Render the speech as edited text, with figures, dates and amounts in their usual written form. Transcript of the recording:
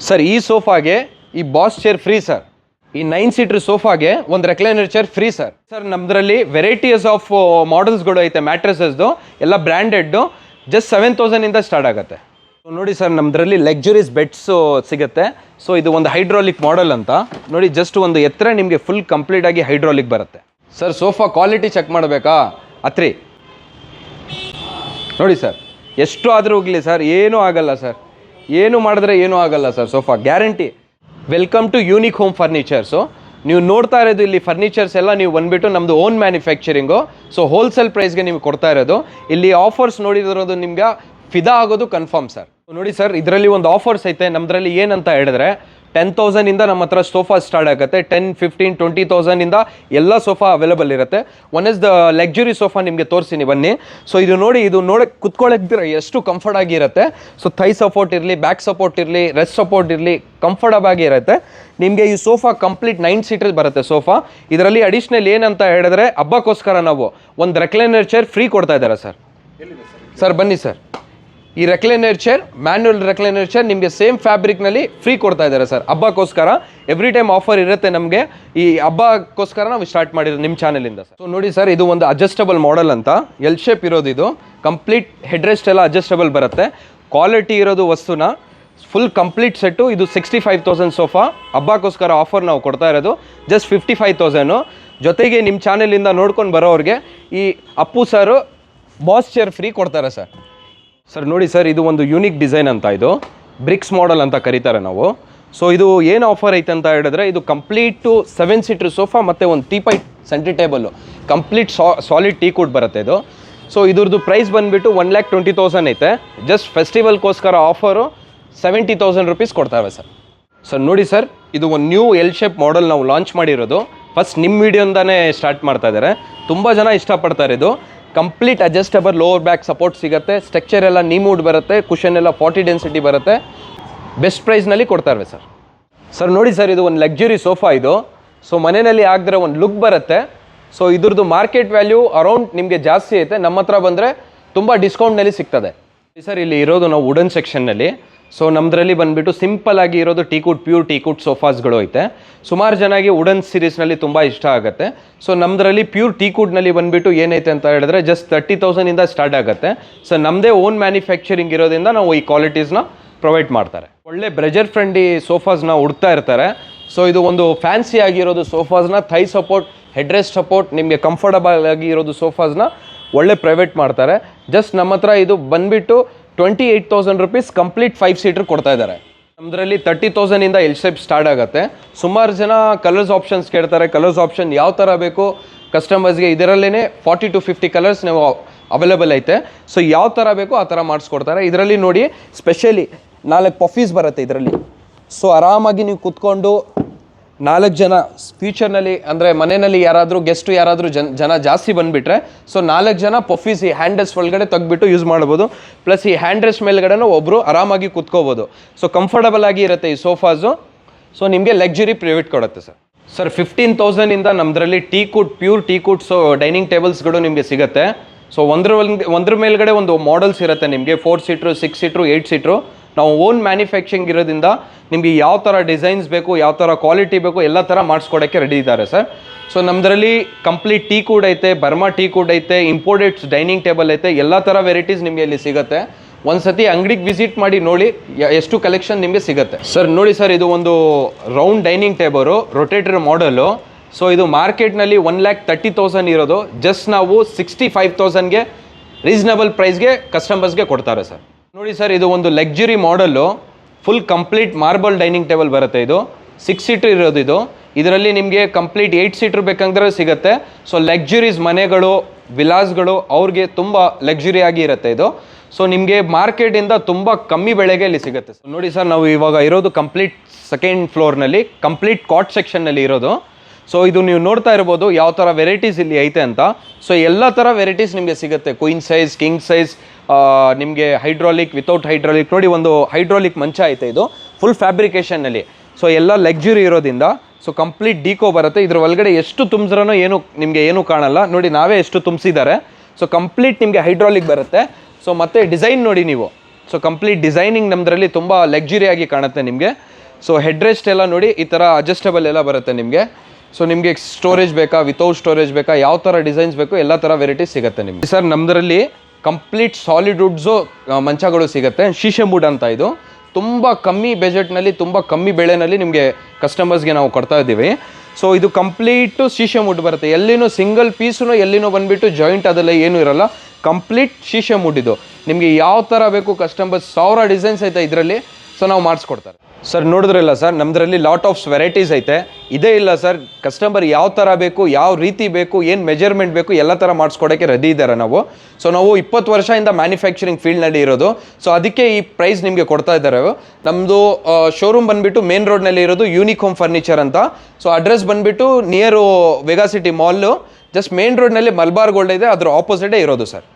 Sir ಈ ಸೋಫಾಗೆ ಈ boss chair free sir. ಈ 9 ಸೀಟರ್ ಸೋಫಾಗೆ ಒಂದು recliner chair free sir. Sir ನಮ್ಮದ್ರಲ್ಲಿ ವೆರೈಟೀಸ್ ಆಫ್ ಮಾಡೆಲ್ಸ್ಗಳು ಐತೆ. ಮ್ಯಾಟ್ರೆಸಸ್ದು ಎಲ್ಲ ಬ್ರ್ಯಾಂಡೆಡ್ಡು ಜಸ್ಟ್ 7,000 ಇಂದ ಸ್ಟಾರ್ಟ್ ಆಗುತ್ತೆ. ನೋಡಿ ಸರ್ ನಮ್ಮದ್ರಲ್ಲಿ ಲಕ್ಸುರೀಸ್ ಬೆಡ್ಸು ಸಿಗುತ್ತೆ. ಸೊ ಇದು ಒಂದು ಹೈಡ್ರಾಲಿಕ್ ಮಾಡೆಲ್ ಅಂತ ನೋಡಿ. ಜಸ್ಟ್ ಒಂದು ಎತ್ತರ ನಿಮಗೆ ಫುಲ್ ಕಂಪ್ಲೀಟ್ ಆಗಿ ಹೈಡ್ರಾಲಿಕ್ ಬರುತ್ತೆ ಸರ್. ಸೋಫಾ ಕ್ವಾಲಿಟಿ ಚೆಕ್ ಮಾಡಬೇಕಾ? ಅತ್ರಿ ನೋಡಿ ಸರ್, ಎಷ್ಟು ಆದರೂ ಹೋಗಲಿ ಸರ್, ಏನೂ ಆಗಲ್ಲ ಸರ್. ಏನು ಮಾಡಿದ್ರೆ ಏನೂ ಆಗಲ್ಲ sir. Sofa guarantee. Welcome to unique home furnitures. ನೀವು ನೋಡ್ತಾ ಇರೋದು ಇಲ್ಲಿ ಫರ್ನಿಚರ್ಸ್ ಎಲ್ಲ ನೀವು ಬಂದುಬಿಟ್ಟು ನಮ್ಮದು ಓನ್ ಮ್ಯಾನುಫ್ಯಾಕ್ಚರಿಂಗು. ಸೊ ಹೋಲ್ಸೇಲ್ ಪ್ರೈಸ್ಗೆ ನಿಮ್ಗೆ ಕೊಡ್ತಾ ಇರೋದು. ಇಲ್ಲಿ ಆಫರ್ಸ್ ನೋಡಿದಿರೋದು ನಿಮ್ಗೆ ಫಿದಾ ಆಗೋದು ಕನ್ಫರ್ಮ್ ಸರ್. ನೋಡಿ ಸರ್, ಇದರಲ್ಲಿ ಒಂದು ಆಫರ್ಸ್ ಐತೆ ನಮ್ಮದ್ರಲ್ಲಿ. ಏನಂತ ಹೇಳಿದ್ರೆ 10,000 ಇಂದ ನಮ್ಮ ಹತ್ರ ಸೋಫಾ ಸ್ಟಾರ್ಟ್ ಆಗುತ್ತೆ. 10, 15, 20,000 ಇಂದ ಎಲ್ಲ ಸೋಫಾ ಅವೈಲೇಬಲ್ ಇರುತ್ತೆ. One is the luxury sofa ನಿಮಗೆ ತೋರಿಸ್ತೀನಿ ಬನ್ನಿ. ಸೊ ಇದು ನೋಡಿ, ಇದು ನೋಡಕ್ಕೆ ಕುತ್ಕೊಳ್ಳೋಕ್ಕಿದ್ರೆ ಎಷ್ಟು ಕಂಫರ್ಟ್ ಆಗಿರುತ್ತೆ. ಸೊ ಥೈ ಸಪೋರ್ಟ್ ಇರಲಿ, ಬ್ಯಾಕ್ ಸಪೋರ್ಟ್ ಇರಲಿ, ರೆಸ್ಟ್ ಸಪೋರ್ಟ್ ಇರಲಿ, ಕಂಫರ್ಟಬಲ್ ಆಗಿರುತ್ತೆ ನಿಮಗೆ. ಈ ಸೋಫಾ ಕಂಪ್ಲೀಟ್ 9 ಸೀಟರ್ ಬರುತ್ತೆ ಸೋಫಾ. ಇದರಲ್ಲಿ ಅಡಿಷ್ನಲ್ ಏನಂತ ಹೇಳಿದ್ರೆ ಹಬ್ಬಕ್ಕೋಸ್ಕರ ನಾವು ಒಂದು ರೆಕ್ಲೈನರ್ ಚೇರ್ ಫ್ರೀ ಕೊಡ್ತಾ ಇದ್ದಾರೆ ಸರ್. ಸರ್ ಬನ್ನಿ ಸರ್, ಈ recliner chair, manual recliner chair ನಿಮಗೆ ಸೇಮ್ ಫ್ಯಾಬ್ರಿಕ್ನಲ್ಲಿ ಫ್ರೀ ಕೊಡ್ತಾ ಇದ್ದಾರೆ ಸರ್ ಹಬ್ಬಕ್ಕೋಸ್ಕರ. ಎವ್ರಿ ಟೈಮ್ ಆಫರ್ ಇರುತ್ತೆ ನಮಗೆ. ಈ ಹಬ್ಬಕ್ಕೋಸ್ಕರ ನಾವು ಸ್ಟಾರ್ಟ್ ಮಾಡಿರೋದು ನಿಮ್ಮ ಚಾನಲಿಂದ ಸರ್. ಸೊ ನೋಡಿ ಸರ್, ಇದು ಒಂದು ಅಡ್ಜಸ್ಟಬಲ್ ಮಾಡೆಲ್ ಅಂತ ಎಲ್ ಶೇಪ್ ಇರೋದು. ಇದು ಕಂಪ್ಲೀಟ್ ಹೆಡ್ ರೆಸ್ಟ್ ಎಲ್ಲ ಅಡ್ಜಸ್ಟಬಲ್ ಬರುತ್ತೆ. ಕ್ವಾಲಿಟಿ ಇರೋದು ವಸ್ತುನ ಫುಲ್ ಕಂಪ್ಲೀಟ್ ಸೆಟ್ಟು. ಇದು 65,000 ಸೋಫಾ. ಹಬ್ಬಕ್ಕೋಸ್ಕರ ಆಫರ್ ನಾವು ಕೊಡ್ತಾ ಇರೋದು ಜಸ್ಟ್ 55,000. ಜೊತೆಗೆ ನಿಮ್ಮ ಚಾನಲಿಂದ ನೋಡ್ಕೊಂಡು ಬರೋರಿಗೆ ಈ ಅಪ್ಪು ಸರು ಬಾಸ್ ಚೇರ್ ಫ್ರೀ ಕೊಡ್ತಾರೆ ಸರ್. ಸರ್ ನೋಡಿ ಸರ್, ಇದು ಒಂದು ಯೂನಿಕ್ ಡಿಸೈನ್ ಅಂತ. ಇದು ಬ್ರಿಕ್ಸ್ ಮಾಡೆಲ್ ಅಂತ ಕರೀತಾರೆ ನಾವು. ಸೊ ಇದು ಏನು ಆಫರ್ ಐತೆ ಅಂತ ಹೇಳಿದ್ರೆ, ಇದು ಕಂಪ್ಲೀಟು 7 ಸೀಟರ್ ಸೋಫಾ ಮತ್ತು ಒಂದು teapoy centre table complete solid teak wood ಬರುತ್ತೆ ಇದು. ಸೊ ಇದ್ರದ್ದು ಪ್ರೈಸ್ ಬಂದುಬಿಟ್ಟು 1,20,000 ಐತೆ. ಜಸ್ಟ್ ಫೆಸ್ಟಿವಲ್ಗೋಸ್ಕರ ಆಫರು 70,000 ರುಪೀಸ್ ಕೊಡ್ತಾವೆ ಸರ್. ಸರ್ ನೋಡಿ ಸರ್, ಇದು ಒಂದು ನ್ಯೂ ಎಲ್ ಶೇಪ್ ಮಾಡೆಲ್ ನಾವು ಲಾಂಚ್ ಮಾಡಿರೋದು. ಫಸ್ಟ್ ನಿಮ್ಮ ವಿಡಿಯೋಯಿಂದನೇ ಸ್ಟಾರ್ಟ್ ಮಾಡ್ತಾ ಇದ್ದಾರೆ. ತುಂಬ ಜನ ಇಷ್ಟಪಡ್ತಾರೆ. ಇದು complete adjustable lower back support ಸಿಗುತ್ತೆ. ಸ್ಟ್ರಕ್ಚರ್ ಎಲ್ಲ ನೀಮೂಡ್ ಬರುತ್ತೆ. ಕುಷನ್ ಎಲ್ಲ 40 ಡೆನ್ಸಿಟಿ ಬರುತ್ತೆ. ಬೆಸ್ಟ್ ಪ್ರೈಸ್ನಲ್ಲಿ ಕೊಡ್ತಾರೆ ಸರ್. ಸರ್ ನೋಡಿ ಸರ್, ಇದು ಒಂದು ಲಕ್ಸುರಿ ಸೋಫಾ ಇದು. ಸೊ ಮನೆಯಲ್ಲಿ ಆಗಿದ್ರೆ ಒಂದು ಲುಕ್ ಬರುತ್ತೆ. ಸೊ ಇದ್ರದ್ದು ಮಾರ್ಕೆಟ್ ವ್ಯಾಲ್ಯೂ ಅರೌಂಡ್ ನಿಮಗೆ ಜಾಸ್ತಿ ಐತೆ. ನಮ್ಮ ಹತ್ರ ಬಂದರೆ ತುಂಬ ಡಿಸ್ಕೌಂಟ್ನಲ್ಲಿ ಸಿಗ್ತದೆ ಸರ್. ಇಲ್ಲಿ ಇರೋದು ನಾವು ವುಡನ್ ಸೆಕ್ಷನ್ನಲ್ಲಿ. ಸೊ ನಮ್ಮದ್ರಲ್ಲಿ ಬಂದುಬಿಟ್ಟು ಸಿಂಪಲ್ ಆಗಿ ಇರೋದು ಟೀಕೂಟ್, ಪ್ಯೂರ್ ಟೀಕೂಟ್ ಸೋಫಾಸ್ಗಳು ಐತೆ. ಸುಮಾರು ಜನಕ್ಕೆ ವುಡನ್ ಸೀರೀಸ್ನಲ್ಲಿ ತುಂಬ ಇಷ್ಟ ಆಗುತ್ತೆ. ಸೊ ನಮ್ಮದ್ರಲ್ಲಿ ಪ್ಯೂರ್ ಟೀಕೂಟ್ನಲ್ಲಿ ಬಂದುಬಿಟ್ಟು ಏನೈತೆ ಅಂತ ಹೇಳಿದ್ರೆ ಜಸ್ಟ್ 30,000 ಇಂದ ಸ್ಟಾರ್ಟ್ ಆಗುತ್ತೆ. ಸೊ ನಮ್ಮದೇ ಓನ್ ಮ್ಯಾನುಫ್ಯಾಕ್ಚರಿಂಗ್ ಇರೋದ್ರಿಂದ ನಾವು ಈ ಕ್ವಾಲಿಟೀಸ್ನ ಪ್ರೊವೈಡ್ ಮಾಡ್ತಾರೆ. ಒಳ್ಳೆ ಬ್ರೆಜರ್ ಫ್ರೆಂಡ್ಲಿ ಸೋಫಾಸ್ನ ಹುಡ್ತಾ ಇರ್ತಾರೆ. ಸೊ ಇದು ಒಂದು ಫ್ಯಾನ್ಸಿ ಆಗಿರೋದು ಸೋಫಾಸ್ನ thigh support, head rest support, ನಿಮಗೆ ಕಂಫರ್ಟಬಲ್ ಆಗಿ ಇರೋದು ಸೋಫಾಸ್ನ ಒಳ್ಳೆ ಪ್ರೈವೇಟ್ ಮಾಡ್ತಾರೆ. ಜಸ್ಟ್ ನಮ್ಮ ಹತ್ರ ಇದು ಬಂದುಬಿಟ್ಟು 28,000 ರುಪೀಸ್ ಕಂಪ್ಲೀಟ್ 5 ಸೀಟರ್ ಕೊಡ್ತಾ ಇದ್ದಾರೆ. ನಮ್ಮದ್ರಲ್ಲಿ 30,000 ಇಂದ ಎಲ್ ಶೇಪ್ ಸ್ಟಾರ್ಟ್ ಆಗುತ್ತೆ. ಸುಮಾರು ಜನ ಕಲರ್ಸ್ ಆಪ್ಷನ್ಸ್ ಕೇಳ್ತಾರೆ. ಕಲರ್ಸ್ ಆಪ್ಷನ್ ಯಾವ ಥರ ಬೇಕು ಕಸ್ಟಮರ್ಸ್ಗೆ, ಇದರಲ್ಲೇ 40 to 50 ಕಲರ್ಸ್ ನೀವು ಅವೈಲೇಬಲ್ ಐತೆ. ಸೊ ಯಾವ ಥರ ಬೇಕೋ ಆ ಥರ ಮಾಡಿಸ್ಕೊಡ್ತಾರೆ. ಇದರಲ್ಲಿ ನೋಡಿ ಸ್ಪೆಷಲಿ 4 ಪಫೀಸ್ ಬರುತ್ತೆ ಇದರಲ್ಲಿ. ಸೊ ಆರಾಮಾಗಿ ನೀವು ಕೂತ್ಕೊಂಡು 4 ಜನ ಫ್ಯೂಚರ್ನಲ್ಲಿ ಅಂದರೆ ಮನೆಯಲ್ಲಿ ಯಾರಾದರೂ ಗೆಸ್ಟು ಯಾರಾದರೂ ಜನ ಜಾಸ್ತಿ ಬಂದುಬಿಟ್ರೆ ಸೊ 4 ಜನ ಪಫೀಸ್ ಈ ಹ್ಯಾಂಡ್ ರೆಸ್ಟ್ ಒಳಗಡೆ ತೆಗ್ಬಿಟ್ಟು ಯೂಸ್ ಮಾಡ್ಬೋದು. ಪ್ಲಸ್ ಈ ಹ್ಯಾಂಡ್ ರೆಸ್ಟ್ ಮೇಲ್ಗಡೆನೂ ಒಬ್ಬರು ಆರಾಮಾಗಿ ಕೂತ್ಕೋಬೋದು. ಸೊ ಕಂಫರ್ಟಬಲ್ ಆಗಿ ಇರುತ್ತೆ ಈ ಸೋಫಾಸು. ಸೊ ನಿಮಗೆ ಲಕ್ಸುರಿ ಪ್ರೈವೇಟ್ ಕೊಡುತ್ತೆ ಸರ್. ಸರ್ 15,000 ಇಂದ ನಮ್ಮದ್ರಲ್ಲಿ ಟೀಕೂಟ್, ಪ್ಯೂರ್ ಟೀಕೂಟ್ಸು ಡೈನಿಂಗ್ ಟೇಬಲ್ಸ್ಗಳು ನಿಮಗೆ ಸಿಗುತ್ತೆ. ಸೊ ಒಂದ್ರ ಮೇಲ್ಗಡೆ ಒಂದು ಮಾಡೆಲ್ಸ್ ಇರುತ್ತೆ ನಿಮಗೆ 4 ಸೀಟ್ರು, 6 ಸೀಟ್ರು, 8 ಸೀಟ್ರು. ನಾವು ಓನ್ ಮ್ಯಾನುಫ್ಯಾಕ್ಚರಿಂಗ್ ಇರೋದ್ರಿಂದ ನಿಮಗೆ ಯಾವ ಥರ ಡಿಸೈನ್ಸ್ ಬೇಕು, ಯಾವ ಥರ ಕ್ವಾಲಿಟಿ ಬೇಕು ಎಲ್ಲ ಥರ ಮಾಡಿಸ್ಕೊಡೋಕ್ಕೆ ರೆಡಿ ಇದ್ದಾರೆ ಸರ್. ಸೊ ನಮ್ಮದ್ರಲ್ಲಿ ಕಂಪ್ಲೀಟ್ ಟೀ ಕೂಡ್ ಐತೆ, ಬರ್ಮಾ ಟೀ ಕೂಡ್ ಐತೆ, ಇಂಪೋರ್ಟೆಡ್ ಡೈನಿಂಗ್ ಟೇಬಲ್ ಐತೆ. ಎಲ್ಲ ಥರ ವೆರೈಟೀಸ್ ನಿಮಗೆ ಇಲ್ಲಿ ಸಿಗುತ್ತೆ. ಒಂದು ಸತಿ ಅಂಗಡಿಗೆ ವಿಸಿಟ್ ಮಾಡಿ ನೋಡಿ ಎಷ್ಟು ಕಲೆಕ್ಷನ್ ನಿಮಗೆ ಸಿಗುತ್ತೆ ಸರ್. ನೋಡಿ ಸರ್, ಇದು ಒಂದು round dining table rotator ಮಾಡೆಲು. So ಇದು ಮಾರ್ಕೆಟ್ನಲ್ಲಿ 1,30,000 ಇರೋದು ಜಸ್ಟ್ ನಾವು 65,000ಗೆ ರೀಸನಬಲ್ ಪ್ರೈಸ್ಗೆ ಕಸ್ಟಮರ್ಸ್ಗೆ ಕೊಡ್ತಾರೆ ಸರ್. ನೋಡಿ ಸರ್, ಇದು ಒಂದು luxury model. Full complete marble dining table ಬರುತ್ತೆ. ಇದು 6 ಸೀಟರ್ ಇರೋದು ಇದು. ಇದರಲ್ಲಿ ನಿಮಗೆ ಕಂಪ್ಲೀಟ್ 8 ಸೀಟರ್ ಬೇಕಂದ್ರೆ ಸಿಗುತ್ತೆ. ಸೊ ಲಕ್ಸುರೀಸ್ ಮನೆಗಳು, ವಿಲಾಸ್ಗಳು ಅವ್ರಿಗೆ ತುಂಬ ಲಕ್ಸುರಿ ಆಗಿ ಇರುತ್ತೆ ಇದು. ಸೊ ನಿಮಗೆ ಮಾರ್ಕೆಟಿಂದ ತುಂಬ ಕಮ್ಮಿ ಬೆಳೆಗೆ ಇಲ್ಲಿ ಸಿಗುತ್ತೆ. ನೋಡಿ ಸರ್, ನಾವು ಇವಾಗ ಇರೋದು ಕಂಪ್ಲೀಟ್ 2nd ಫ್ಲೋರ್ನಲ್ಲಿ ಕಂಪ್ಲೀಟ್ ಕಾಟ್ ಸೆಕ್ಷನ್ನಲ್ಲಿ ಇರೋದು. ಸೊ ಇದು ನೀವು ನೋಡ್ತಾ ಇರ್ಬೋದು ಯಾವ ಥರ ವೆರೈಟೀಸ್ ಇಲ್ಲಿ ಐತೆ ಅಂತ. ಸೊ ಎಲ್ಲ ಥರ ವೆರೈಟೀಸ್ ನಿಮಗೆ ಸಿಗುತ್ತೆ. ಕ್ವೀನ್ ಸೈಜ್, ಕಿಂಗ್ ಸೈಜ್, ನಿಮಗೆ ಹೈಡ್ರಾಲಿಕ್, ವಿತೌಟ್ ಹೈಡ್ರಾಲಿಕ್. ನೋಡಿ ಒಂದು ಹೈಡ್ರಾಲಿಕ್ ಮಂಚ ಐತೆ ಇದು ಫುಲ್ ಫ್ಯಾಬ್ರಿಕೇಷನ್ನಲ್ಲಿ. ಸೊ ಎಲ್ಲ ಲಕ್ಸುರಿ ಇರೋದ್ರಿಂದ ಸೊ ಕಂಪ್ಲೀಟ್ ಡಿಕೋ ಬರುತ್ತೆ. ಇದ್ರ ಒಳಗಡೆ ಎಷ್ಟು ತುಂಬಿದ್ರೂ ನಿಮಗೆ ಏನೂ ಕಾಣಲ್ಲ. ನೋಡಿ ನಾವೇ ಎಷ್ಟು ತುಂಬಿಸಿದ್ದಾರೆ. ಸೊ ಕಂಪ್ಲೀಟ್ ನಿಮಗೆ ಹೈಡ್ರಾಲಿಕ್ ಬರುತ್ತೆ. ಸೊ ಮತ್ತು ಡಿಸೈನ್ ನೋಡಿ ನೀವು. ಸೊ ಕಂಪ್ಲೀಟ್ ಡಿಸೈನಿಂಗ್ ನಮ್ಮದ್ರಲ್ಲಿ ತುಂಬ ಲಕ್ಸುರಿಯಾಗಿ ಕಾಣುತ್ತೆ ನಿಮಗೆ. ಸೊ ಹೆಡ್ ರೆಸ್ಟ್ ಎಲ್ಲ ನೋಡಿ ಈ ಥರ ಅಡ್ಜಸ್ಟಬಲ್ ಎಲ್ಲ ಬರುತ್ತೆ ನಿಮಗೆ. ಸೊ ನಿಮಗೆ ಸ್ಟೋರೇಜ್ ಬೇಕಾ, ವಿತೌಟ್ ಸ್ಟೋರೇಜ್ ಬೇಕಾ, ಯಾವ ಥರ ಡಿಸೈನ್ಸ್ ಬೇಕು ಎಲ್ಲ ಥರ ವೆರೈಟೀಸ್ ಸಿಗುತ್ತೆ ನಿಮಗೆ. ಸರ್ ನಮ್ಮದರಲ್ಲಿ ಕಂಪ್ಲೀಟ್ ಸಾಲಿಡ್ ವುಡ್ಸು ಮಂಚಗಳು ಸಿಗುತ್ತೆ. ಶೀಶೆ ವುಡ್ ಅಂತ ಇದು ತುಂಬ ಕಮ್ಮಿ ಬಜೆಟ್ನಲ್ಲಿ, ತುಂಬ ಕಮ್ಮಿ ಬೆಳೆನಲ್ಲಿ ನಿಮಗೆ ಕಸ್ಟಮರ್ಸ್ಗೆ ನಾವು ಕೊಡ್ತಾ ಇದ್ದೀವಿ. ಸೊ ಇದು ಕಂಪ್ಲೀಟು ಶೀಶೆ ವುಡ್ ಬರುತ್ತೆ. ಎಲ್ಲಿನೂ ಸಿಂಗಲ್ ಪೀಸು ಎಲ್ಲಿನೂ ಬಂದುಬಿಟ್ಟು ಜಾಯಿಂಟ್ ಅದೆಲ್ಲ ಏನೂ ಇರೋಲ್ಲ. ಕಂಪ್ಲೀಟ್ ಶೀಶೆ ವುಡ್ ಇದು. ನಿಮಗೆ ಯಾವ ಥರ ಬೇಕು ಕಸ್ಟಮರ್ಸ್ 1000 ಡಿಸೈನ್ಸ್ ಐತೆ ಇದರಲ್ಲಿ. ಸೊ ನಾವು ಮಾಡಿಸ್ಕೊಡ್ತಾರೆ. ಸರ್ ನೋಡಿದ್ರಲ್ಲ ಸರ್, ನಮ್ಮದ್ರಲ್ಲಿ ಲಾಟ್ ಆಫ್ ವೆರೈಟೀಸ್ ಐತೆ. ಇದೇ ಇಲ್ಲ ಸರ್, ಕಸ್ಟಮರ್ ಯಾವ ಥರ ಬೇಕು, ಯಾವ ರೀತಿ ಬೇಕು, ಏನು ಮೆಜರ್ಮೆಂಟ್ ಬೇಕು ಎಲ್ಲ ಥರ ಮಾಡಿಸ್ಕೊಡೋಕ್ಕೆ ರೆಡಿ ಇದ್ದಾರೆ ನಾವು. ಸೊ ನಾವು 20 ವರ್ಷದಿಂದ ಮ್ಯಾನುಫ್ಯಾಕ್ಚರಿಂಗ್ ಫೀಲ್ಡ್ನಲ್ಲಿ ಇರೋದು. ಸೊ ಅದಕ್ಕೆ ಈ ಪ್ರೈಸ್ ನಿಮಗೆ ಕೊಡ್ತಾ ಇದ್ದಾರೆ. ನಮ್ಮದು ಶೋರೂಮ್ ಬಂದುಬಿಟ್ಟು ಮೇನ್ ರೋಡ್ನಲ್ಲಿ ಇರೋದು ಯೂನಿಕ್ ಹೋಮ್ ಫರ್ನಿಚರ್ ಅಂತ. ಸೊ ಅಡ್ರೆಸ್ ಬಂದುಬಿಟ್ಟು ನಿಯರು ವೆಗಾ ಸಿಟಿ ಮಾಲು, ಜಸ್ಟ್ ಮೇನ್ ರೋಡ್ನಲ್ಲಿ ಮಲ್ಬಾರ್ ಗೋಲ್ಡ್ ಇದೆ, ಅದ್ರ ಆಪೋಸಿಟೇ ಇರೋದು ಸರ್.